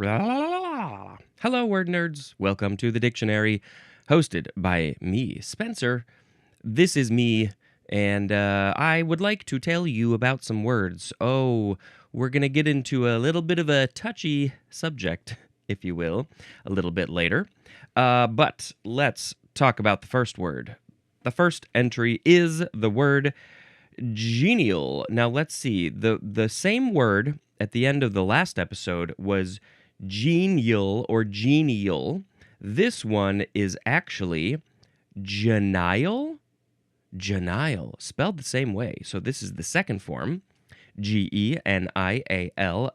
Hello, word nerds. Welcome to the dictionary, hosted by me, Spencer. This is me, and I would like to tell you about some words. Oh, we're going to get into a little bit of a touchy subject, if you will, a little bit later. But let's talk about the first word. The first entry is the word genial. Now, let's see. The same word at the end of the last episode was genial or genial. This one is actually genial. Genial, spelled the same way. So this is the second form, Genial,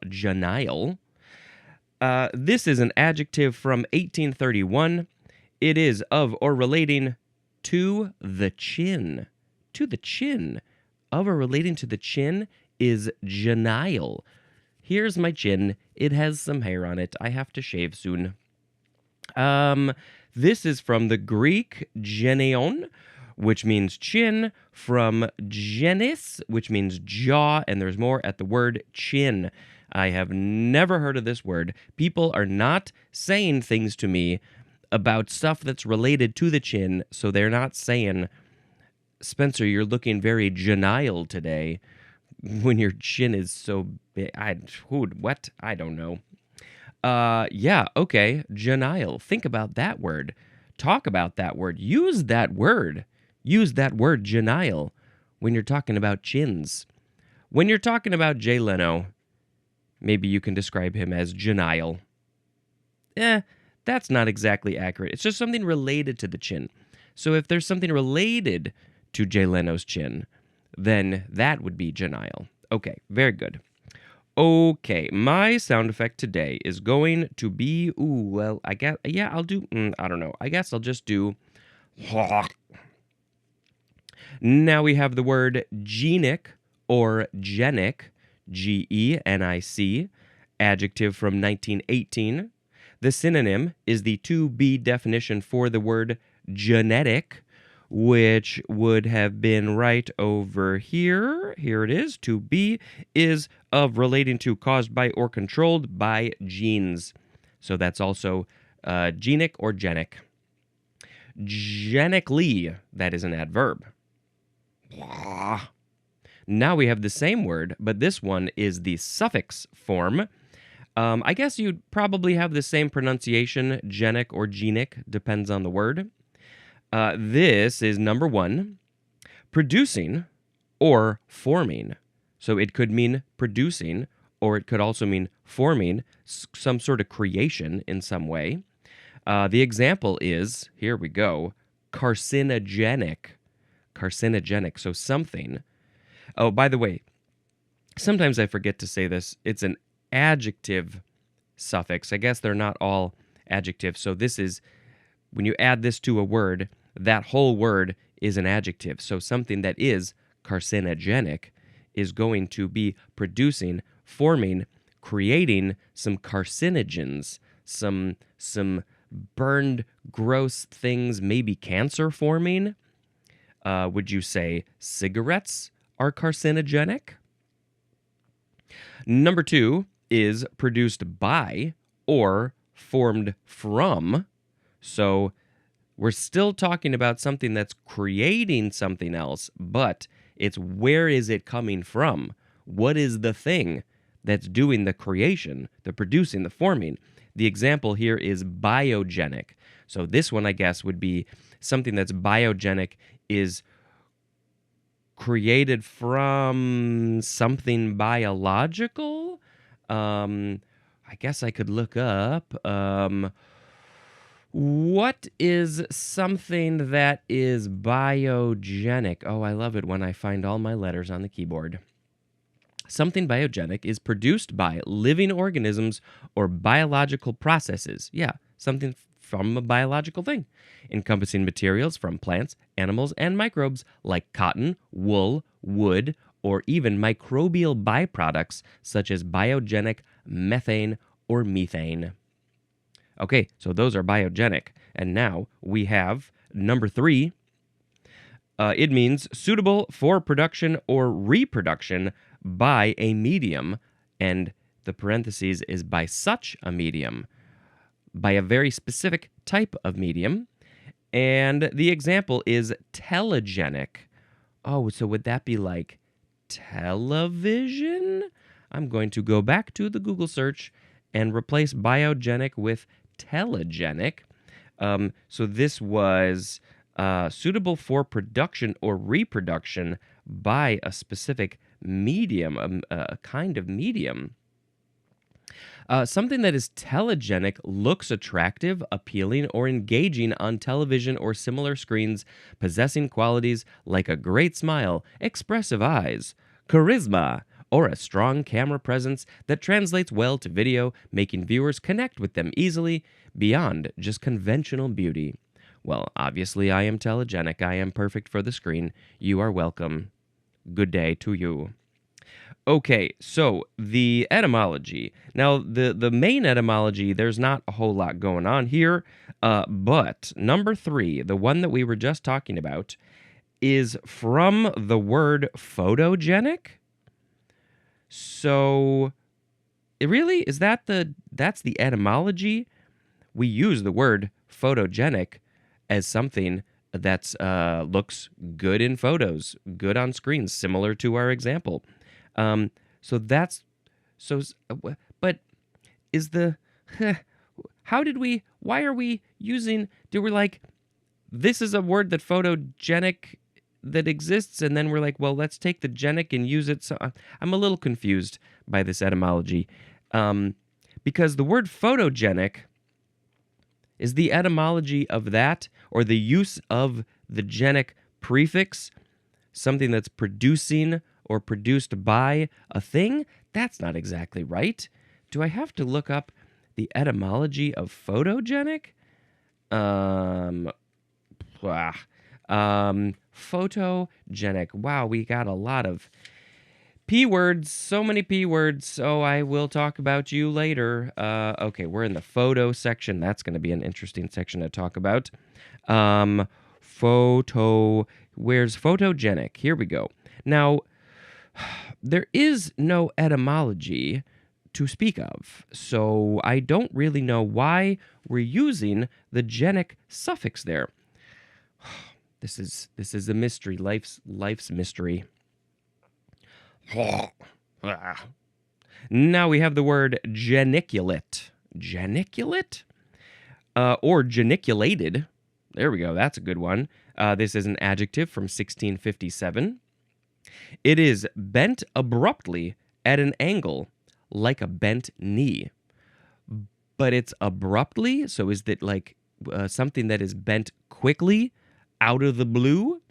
genial. This is an adjective from 1831. It is of or relating to the chin. To the chin. Of or relating to the chin is genial. Here's my chin. It has some hair on it. I have to shave soon. This is from the Greek genion, which means chin, from genis, which means jaw, and there's more at the word chin. I have never heard of this word. People are not saying things to me about stuff that's related to the chin, so they're not saying, Spencer, you're looking very genial today, when your chin is so big. What? I don't know. Yeah, okay, genial. Think about that word. Talk about that word. Use that word. Use that word, genial, when you're talking about chins. When you're talking about Jay Leno, maybe you can describe him as genial. That's not exactly accurate. It's just something related to the chin. So if there's something related to Jay Leno's chin, then that would be genial. Okay, very good. Okay, my sound effect today is going to be, I guess, yeah, I'll do, I don't know. I guess I'll just do, now we have the word genic or genic, Genic, adjective from 1918. The synonym is the to be definition for the word genetic, which would have been right over here. Here it is. To be is of relating to, caused by, or controlled by genes. So that's also genic or genic. Genically, that is an adverb. Now we have the same word, but this one is the suffix form. I guess you'd probably have the same pronunciation, genic or genic, depends on the word. This is number one, producing or forming. So it could mean producing, or it could also mean forming some sort of creation in some way. The example is, here we go, carcinogenic. Carcinogenic, so something. Oh, by the way, sometimes I forget to say this. It's an adjective suffix. I guess they're not all adjectives. So this is, when you add this to a word, that whole word is an adjective. So something that is carcinogenic is going to be producing, forming, creating some carcinogens, some burned, gross things, maybe cancer forming. Would you say cigarettes are carcinogenic? Number two is produced by or formed from. So we're still talking about something that's creating something else, but it's where is it coming from? What is the thing that's doing the creation, the producing, the forming? The example here is biogenic. So this one, I guess, would be something that's biogenic is created from something biological. I guess I could look up. What is something that is biogenic? Oh, I love it when I find all my letters on the keyboard. Something biogenic is produced by living organisms or biological processes. Yeah, something from a biological thing, encompassing materials from plants, animals, and microbes like cotton, wool, wood, or even microbial byproducts such as biogenic methane or methane. Okay, so those are biogenic. And now we have number three. It means suitable for production or reproduction by a medium and the parentheses is by such a medium, by a very specific type of medium. And the example is telegenic. Oh, so would that be like television? I'm going to go back to the Google search and replace biogenic with telegenic. So this was suitable for production or reproduction by a specific medium, a kind of medium. Something that is telegenic looks attractive, appealing, or engaging on television or similar screens, possessing qualities like a great smile, expressive eyes, charisma, or a strong camera presence that translates well to video, making viewers connect with them easily beyond just conventional beauty. Well, obviously I am telegenic. I am perfect for the screen. You are welcome. Good day to you. Okay, so the etymology. Now, the main etymology, there's not a whole lot going on here, but number 3, the one that we were just talking about, is from the word photogenic. So, really, that's the etymology? We use the word photogenic as something that looks good in photos, good on screens, similar to our example. So that's so, but is the, why are we using, we're like, this is a word that photogenic that exists, and then we're like, well, let's take the genic and use it. So I'm a little confused by this etymology, because the word photogenic is the etymology of that, or the use of the genic prefix, something that's producing or produced by a thing? That's not exactly right. Do I have to look up the etymology of photogenic? Photogenic. Wow, we got a lot of P words, so many P words, so I will talk about you later. Okay, we're in the photo section. That's going to be an interesting section to talk about. Where's photogenic? Here we go. Now, there is no etymology to speak of, so I don't really know why we're using the genic suffix there. This is a mystery, life's mystery. Now we have the word geniculate. Geniculate? Or geniculated. There we go, that's a good one. This is an adjective from 1657. It is bent abruptly at an angle, like a bent knee. But it's abruptly, so is that like something that is bent quickly, out of the blue?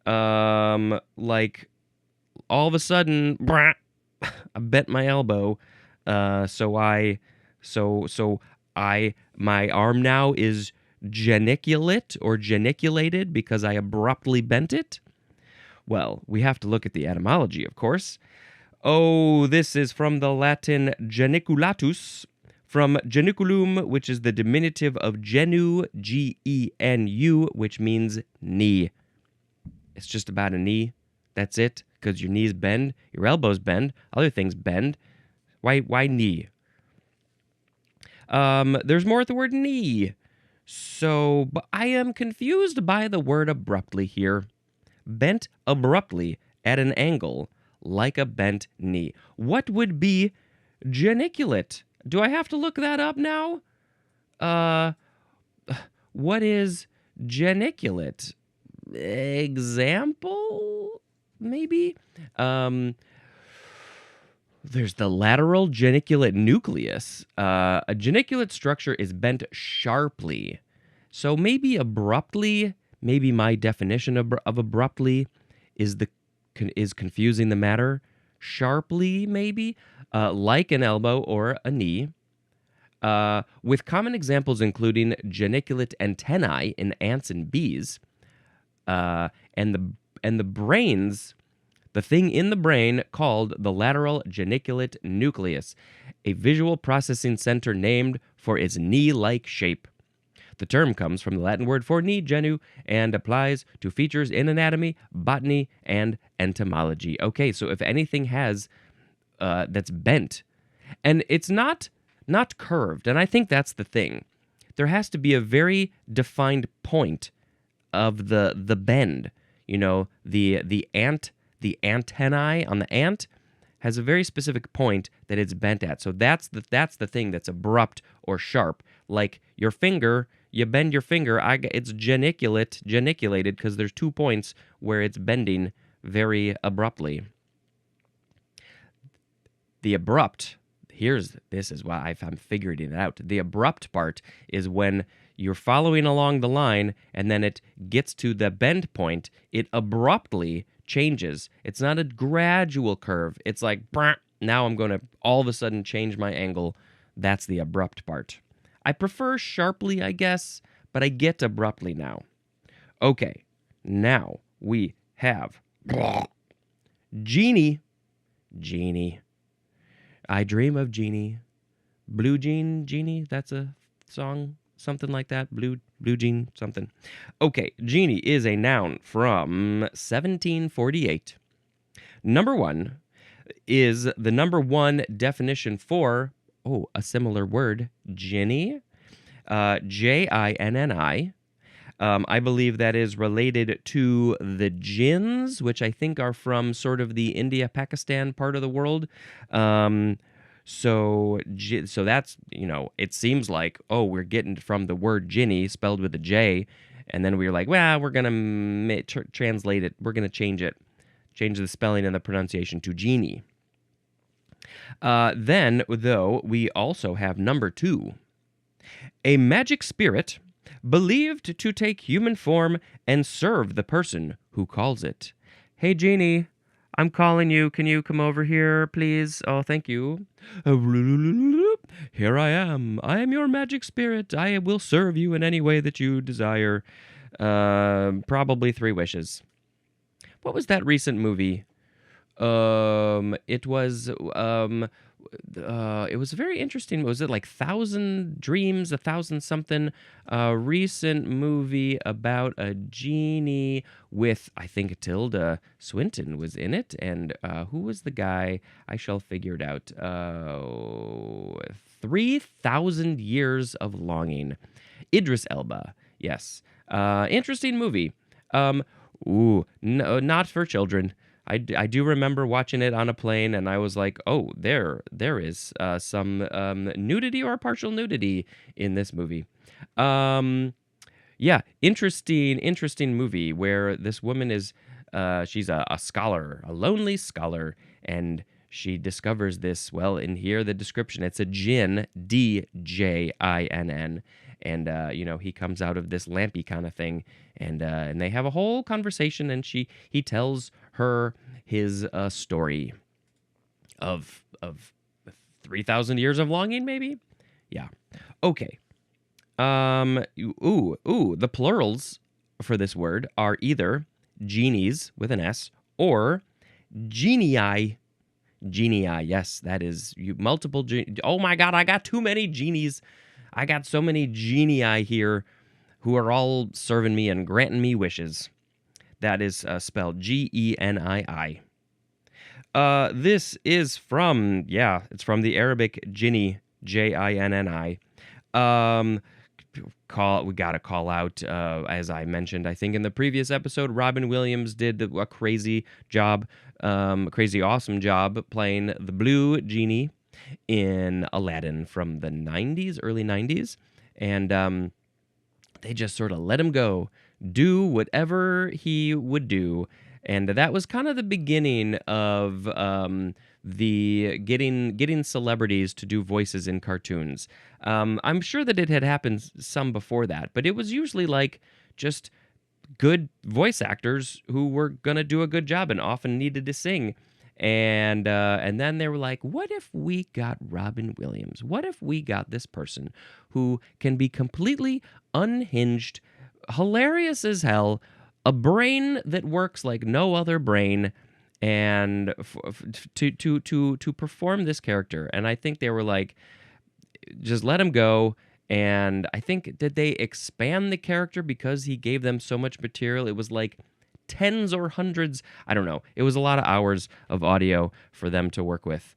Like all of a sudden, I bent my elbow, my arm now is geniculate or geniculated because I abruptly bent it? Well, we have to look at the etymology, of course. Oh, this is from the Latin geniculatus, from geniculum, which is the diminutive of genu, Genu, which means knee. It's just about a knee. That's it, because your knees bend, your elbows bend, other things bend. Why knee? There's more at the word knee. So, but I am confused by the word abruptly here. Bent abruptly at an angle, like a bent knee. What would be geniculate? Do I have to look that up now? What is geniculate? Example, maybe? There's the lateral geniculate nucleus. A geniculate structure is bent sharply. So maybe abruptly, maybe my definition of abruptly is confusing the matter. Sharply, maybe, like an elbow or a knee. With common examples including geniculate antennae in ants and bees, and the brains. The thing in the brain called the lateral geniculate nucleus, a visual processing center named for its knee-like shape. The term comes from the Latin word for knee, genu, and applies to features in anatomy, botany, and entomology. Okay, so if anything has that's bent, And it's not curved, and I think that's the thing. There has to be a very defined point of the bend. You know, the antennae on the ant has a very specific point that it's bent at. So that's the thing that's abrupt or sharp. Like your finger, you bend your finger, it's geniculated because there's 2 points where it's bending very abruptly. The abrupt, this is why I'm figuring it out. The abrupt part is when you're following along the line and then it gets to the bend point, it abruptly changes. It's not a gradual curve. It's like, "Brr, now I'm going to all of a sudden change my angle." That's the abrupt part. I prefer sharply, I guess, but I get abruptly now. Okay, now we have Genie. Genie. I dream of Genie. Blue Jean Genie, that's a song, something like that. Blue Jean something. Okay, Genie is a noun from 1748. Number 1 is the number 1 definition for, a similar word, Jinni, Jinni. I believe that is related to the jinns, which I think are from sort of the India-Pakistan part of the world. So that's, it seems like, we're getting from the word Jinni, spelled with a J, and then we were like, well, we're going to translate it. We're going to change the spelling and the pronunciation to Genie. Then, though, we also have number 2. A magic spirit believed to take human form and serve the person who calls it. Hey, Genie, I'm calling you. Can you come over here, please? Oh, thank you. Here I am. I am your magic spirit. I will serve you in any way that you desire. Probably 3 wishes. What was that recent movie? It was very interesting. Was it like 1,000 Dreams, 1,000 something? Recent movie about a genie with, I think, Tilda Swinton was in it. And who was the guy? I shall figure it out. 3,000 Years of Longing. Idris Elba. Yes. Interesting movie. No, not for children. I do remember watching it on a plane, and I was like, oh, there is some nudity or partial nudity in this movie. Yeah, interesting movie where this woman is, she's a scholar, a lonely scholar, and she discovers this, well, in here, the description, it's a djinn, Djinn, and he comes out of this lampy kind of thing, and they have a whole conversation, and he tells her his story of 3,000 years of longing, maybe. Yeah. Okay. The plurals for this word are either genies with an S or genii. Genii, yes, that is multiple. Oh my God, I got too many genies. I got so many genii here who are all serving me and granting me wishes. That is spelled Genii. This is from, it's from the Arabic jinni, Jinni. We got to call out, as I mentioned, I think in the previous episode, Robin Williams did a crazy job, crazy awesome job playing the blue genie in Aladdin from the 90s, early 90s. And they just sort of let him go, do whatever he would do. And that was kind of the beginning of the getting celebrities to do voices in cartoons. I'm sure that it had happened some before that, but it was usually like just good voice actors who were gonna do a good job and often needed to sing. And then they were like, what if we got Robin Williams? What if we got this person who can be completely unhinged, hilarious as hell, a brain that works like no other brain, and to perform this character? And I think they were like, just let him go. And I think, did they expand the character because he gave them so much material? It was like tens or hundreds. I don't know. It was a lot of hours of audio for them to work with.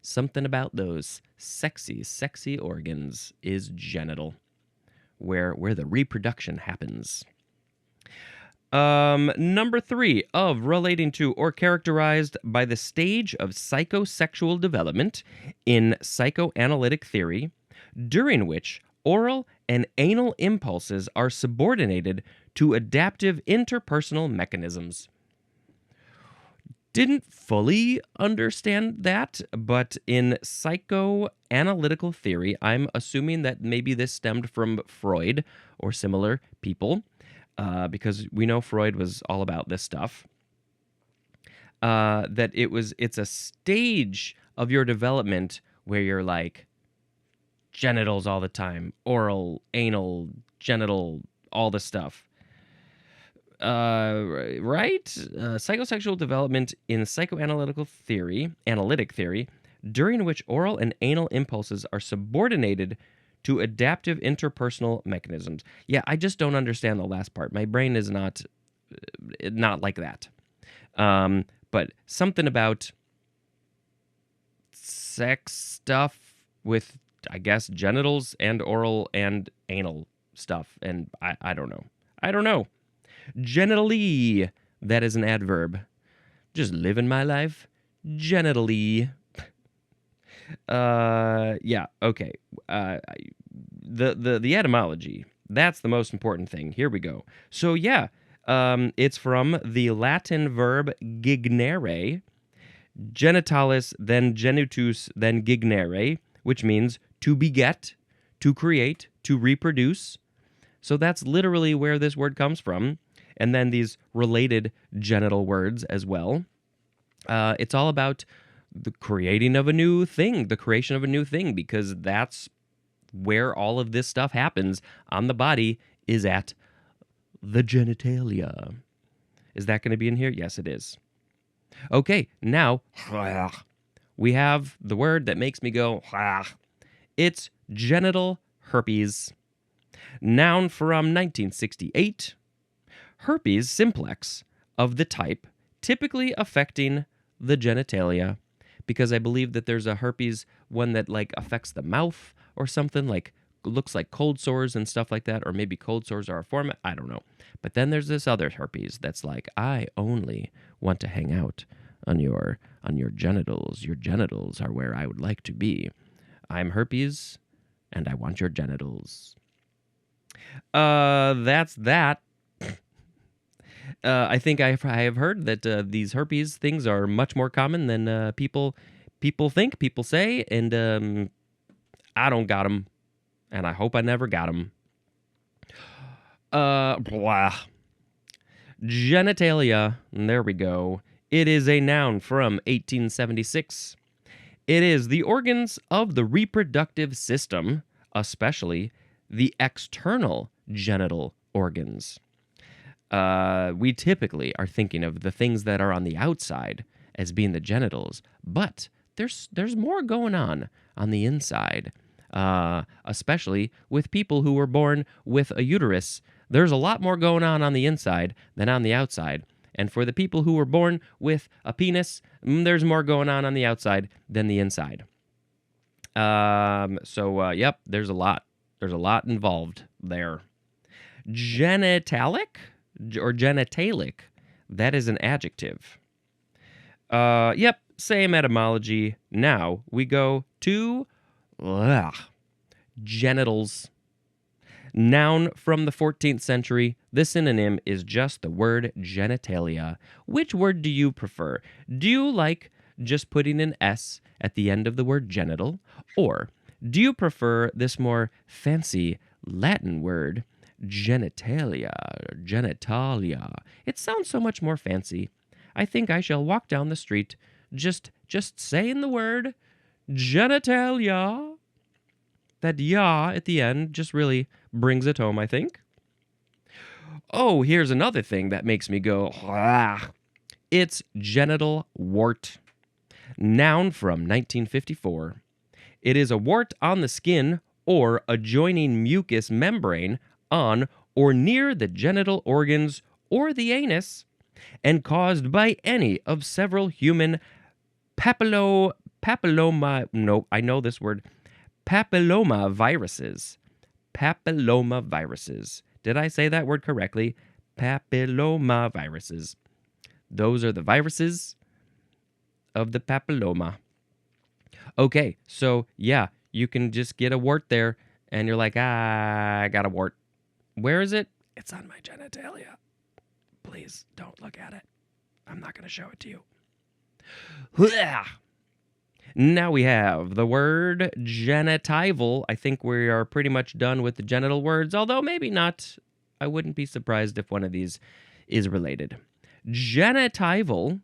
Something about those sexy, sexy organs is genital, where the reproduction happens. Number 3, of relating to or characterized by the stage of psychosexual development in psychoanalytic theory, during which oral and anal impulses are subordinated to adaptive interpersonal mechanisms. Didn't fully understand that, but in psychoanalytical theory, I'm assuming that maybe this stemmed from Freud or similar people, because we know Freud was all about this stuff. That it's a stage of your development where you're like genitals all the time, oral, anal, genital, all the stuff. Right? Psychosexual development in psychoanalytical theory, analytic theory, during which oral and anal impulses are subordinated to adaptive interpersonal mechanisms. Yeah, I just don't understand the last part. My brain is not like that. But something about sex stuff with, I guess, genitals and oral and anal stuff. And I don't know. I don't know. Genitally, that is an adverb. Just living my life genitally. Yeah, okay. The etymology, that's the most important thing. Here we go. So yeah, it's from the Latin verb gignere, genitalis, then genitus, then gignere, which means to beget, to create, to reproduce. So that's literally where this word comes from. And then these related genital words as well. It's all about the creating of a new thing, the creation of a new thing, because that's where all of this stuff happens on the body, is at the genitalia. Is that going to be in here? Yes, it is. Okay, now we have the word that makes me go, it's genital herpes. Noun from 1968. Herpes simplex of the type typically affecting the genitalia, because I believe that there's a herpes one that like affects the mouth or something, like looks like cold sores and stuff like that, or maybe cold sores are a form, I don't know. But then there's this other herpes that's like, I only want to hang out on your genitals. Your genitals are where I would like to be. I'm herpes and I want your genitals. That's that. I think I have heard that these herpes things are much more common than people think, people say, and I don't got them, and I hope I never got them. Blah. Genitalia, there we go. It is a noun from 1876. It is the organs of the reproductive system, especially the external genital organs. We typically are thinking of the things that are on the outside as being the genitals, but there's more going on the inside, especially with people who were born with a uterus. There's a lot more going on the inside than on the outside. And for the people who were born with a penis, there's more going on the outside than the inside. Yep, there's a lot. There's a lot involved there. Genitalic or genitalic, that is an adjective. Yep, same etymology. Now we go to genitals. Noun from the 14th century. The synonym is just the word genitalia. Which word do you prefer? Do you like just putting an S at the end of the word genital? Or do you prefer this more fancy Latin word, genitalia, genitalia? It sounds so much more fancy. I think I shall walk down the street just saying the word genitalia. That ya at the end just really brings it home, I think. Oh, here's another thing that makes me go, it's genital wart. Noun from 1954. It is a wart on the skin or adjoining mucous membrane on or near the genital organs or the anus, and caused by any of several human I know this word. Papilloma viruses. Papilloma viruses. Did I say that word correctly? Papilloma viruses. Those are the viruses of the papilloma. Okay, so yeah, you can just get a wart there, and you're like, I got a wart. Where is it? It's on my genitalia. Please don't look at it. I'm not going to show it to you. Now we have the word genitival. I think we are pretty much done with the genital words, although maybe not. I wouldn't be surprised if one of these is related. Genitival,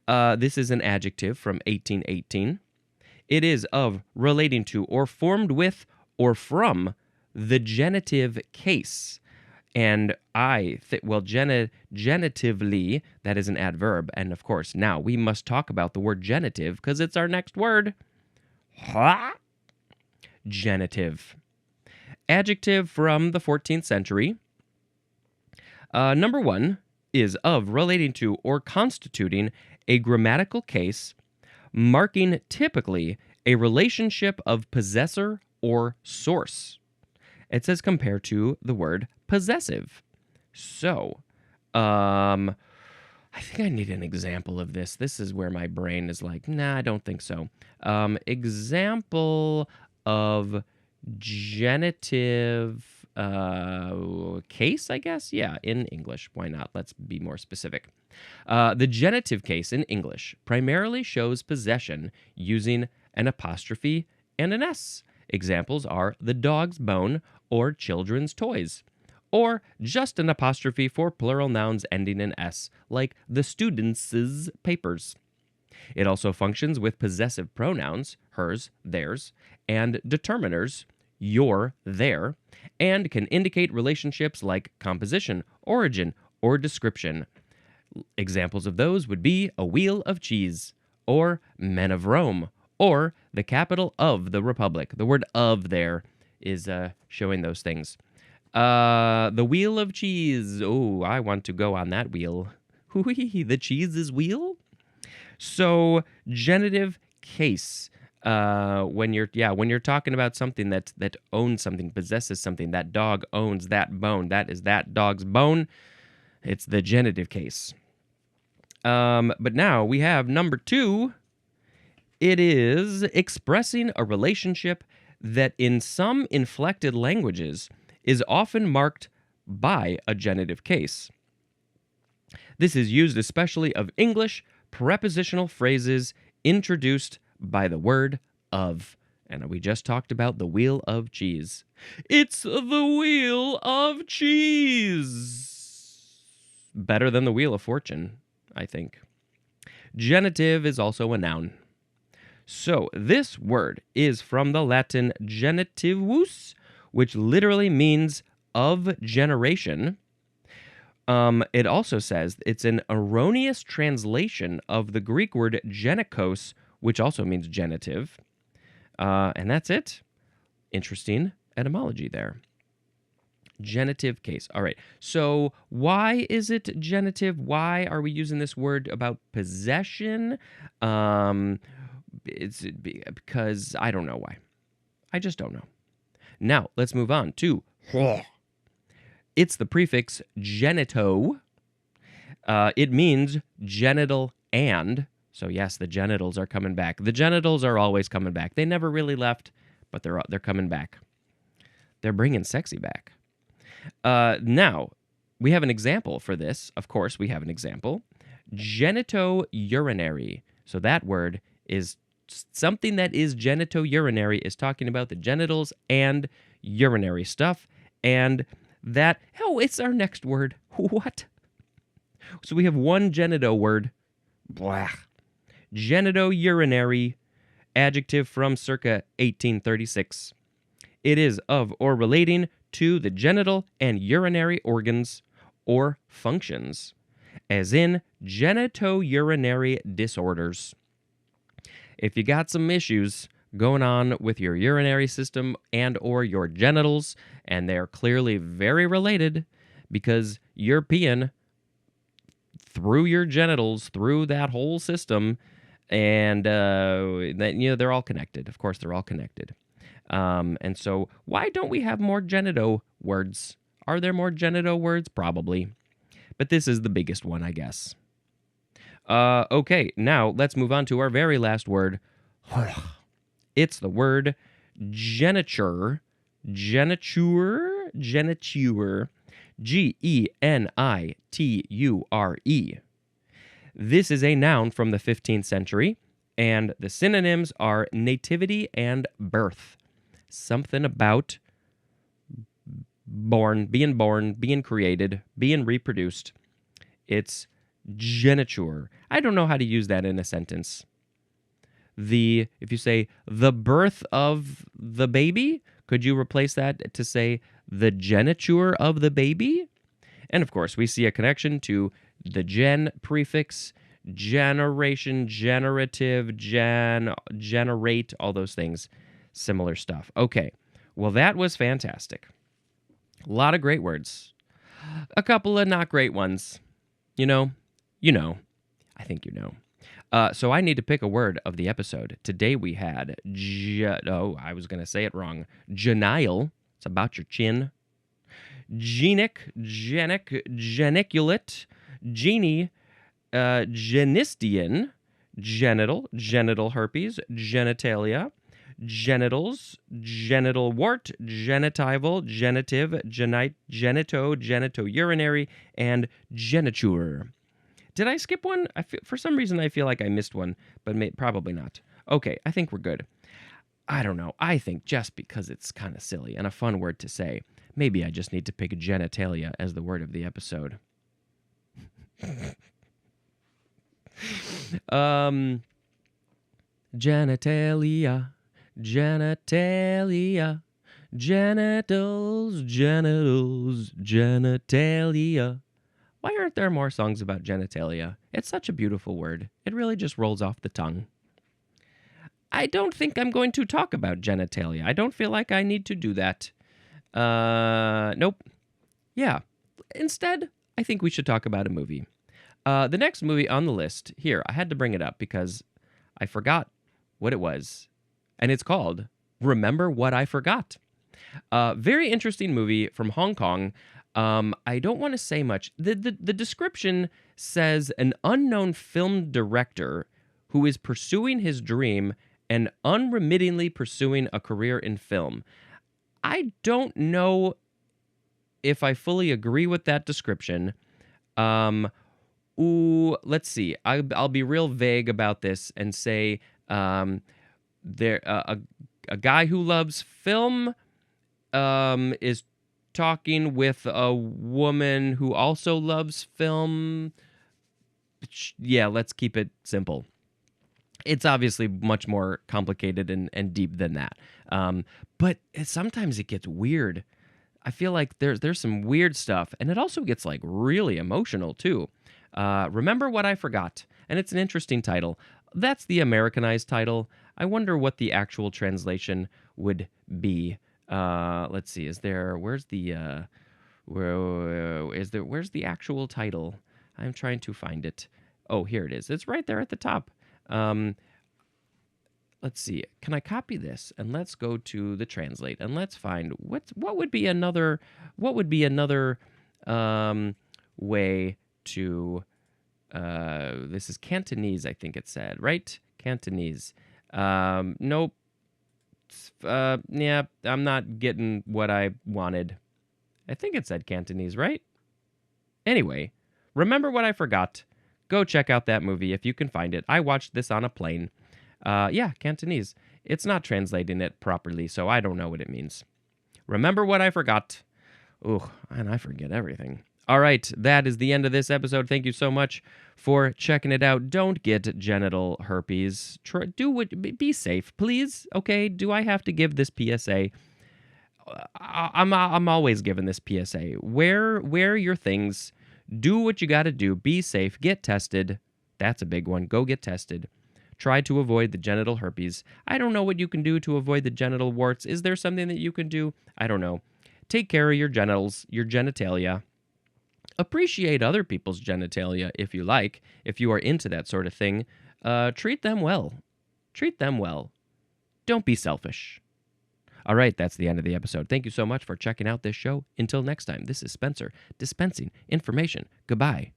this is an adjective from 1818. It is of, relating to, or formed with, or from the genitive case. And genitively, that is an adverb. And of course, now we must talk about the word genitive because it's our next word. Genitive. Adjective from the 14th century. Number one is of, relating to, or constituting a grammatical case, marking typically a relationship of possessor or source. It says compared to the word possessive. So, I think I need an example of this. This is where my brain is like, nah, I don't think so. Example of genitive case, I guess? Yeah, in English. Why not? Let's be more specific. The genitive case in English primarily shows possession using an apostrophe and an S. Examples are the dog's bone or children's toys, or just an apostrophe for plural nouns ending in S, like the students' papers. It also functions with possessive pronouns, hers, theirs, and determiners, your, their, and can indicate relationships like composition, origin, or description. Examples of those would be a wheel of cheese, or men of Rome, or the capital of the republic. The word of there is showing those things. The wheel of cheese. Oh, I want to go on that wheel. The cheese is wheel? So, genitive case. When you're talking about something that owns something, possesses something, that dog owns that bone, that is that dog's bone, it's the genitive case. But now we have number two. It is expressing a relationship that in some inflected languages is often marked by a genitive case. This is used especially of English prepositional phrases introduced by the word of. And we just talked about the wheel of cheese. It's the wheel of cheese. Better than the wheel of fortune, I think. Genitive is also a noun. So this word is from the Latin genitivus, which literally means of generation. It also says it's an erroneous translation of the Greek word genikos, which also means genitive. And that's it. Interesting etymology there. Genitive case. All right. So why is it genitive? Why are we using this word about possession? It's because I don't know why. I just don't know. Now, let's move on to it's the prefix genito. It means genital and. So yes, the genitals are coming back. The genitals are always coming back. They never really left, but they're coming back. They're bringing sexy back. Now, we have an example for this. Of course, we have an example. Genitourinary. So that word is something that is genitourinary is talking about the genitals and urinary stuff. And that, it's our next word. What? So we have one genito word. Blah. Genitourinary, adjective from circa 1836. It is of or relating to the genital and urinary organs or functions, as in genitourinary disorders. If you got some issues going on with your urinary system and or your genitals, and they're clearly very related because you're peeing through your genitals, through that whole system, And they're all connected. Of course, they're all connected. And so, why don't we have more genito words? Are there more genito words? Probably. But this is the biggest one, I guess. Okay, now let's move on to our very last word. It's the word geniture. Geniture. Geniture. Geniture. This is a noun from the 15th century, and the synonyms are nativity and birth. Something about being created, being reproduced. It's geniture. I don't know how to use that in a sentence. If you say the birth of the baby, could you replace that to say the geniture of the baby? And of course, we see a connection to the gen prefix, generation, generative, generate, all those things. Similar stuff. Okay, well, that was fantastic. A lot of great words. A couple of not great ones. You know. I think you know. So I need to pick a word of the episode. Today we had, I was going to say it wrong. Genial. It's about your chin. Genic, geniculate, genie, genistian, genital herpes, genitalia, genitals, genital wart, genitival, genitive, genitourinary, and geniture. Did I skip one? For some reason, I feel like I missed one, but probably not. Okay, I think we're good. I don't know. I think just because it's kind of silly and a fun word to say, maybe I just need to pick genitalia as the word of the episode. Genitalia, genitalia, genitals, genitalia. Why aren't there more songs about genitalia? It's such a beautiful word. It really just rolls off the tongue. I don't think I'm going to talk about genitalia. I don't feel like I need to do that. Nope. Yeah. Instead, I think we should talk about a movie. The next movie on the list, here, I had to bring it up because I forgot what it was. And it's called Remember What I Forgot. Very interesting movie from Hong Kong. I don't want to say much. The description says an unknown film director who is pursuing his dream and unremittingly pursuing a career in film. I don't know if I fully agree with that description. Let's see. I'll be real vague about this and say a guy who loves film is talking with a woman who also loves film. Yeah, let's keep it simple. It's obviously much more complicated and deep than that. But sometimes it gets weird. I feel like there's some weird stuff, and it also gets like really emotional too. Remember What I Forgot, and it's an interesting title. That's the Americanized title. I wonder what the actual translation would be. Let's see. Where's the actual title? I'm trying to find it. Oh, here it is. It's right there at the top. Let's see. Can I copy this and let's go to the translate and let's find what would be another way to this is Cantonese, I think it said, right? Cantonese. Nope. Yeah, I'm not getting what I wanted. I think it said Cantonese, right? Anyway, Remember What I Forgot. Go check out that movie if you can find it. I watched this on a plane. Yeah, Cantonese. It's not translating it properly, so I don't know what it means. Remember What I Forgot. Ooh, and I forget everything. All right, that is the end of this episode. Thank you so much for checking it out. Don't get genital herpes. Be safe, please. Okay, do I have to give this PSA? I'm always giving this PSA. Wear your things. Do what you got to do. Be safe. Get tested. That's a big one. Go get tested. Try to avoid the genital herpes. I don't know what you can do to avoid the genital warts. Is there something that you can do? I don't know. Take care of your genitals, your genitalia. Appreciate other people's genitalia if you like, if you are into that sort of thing. Treat them well. Treat them well. Don't be selfish. All right, that's the end of the episode. Thank you so much for checking out this show. Until next time, this is Spencer dispensing information. Goodbye.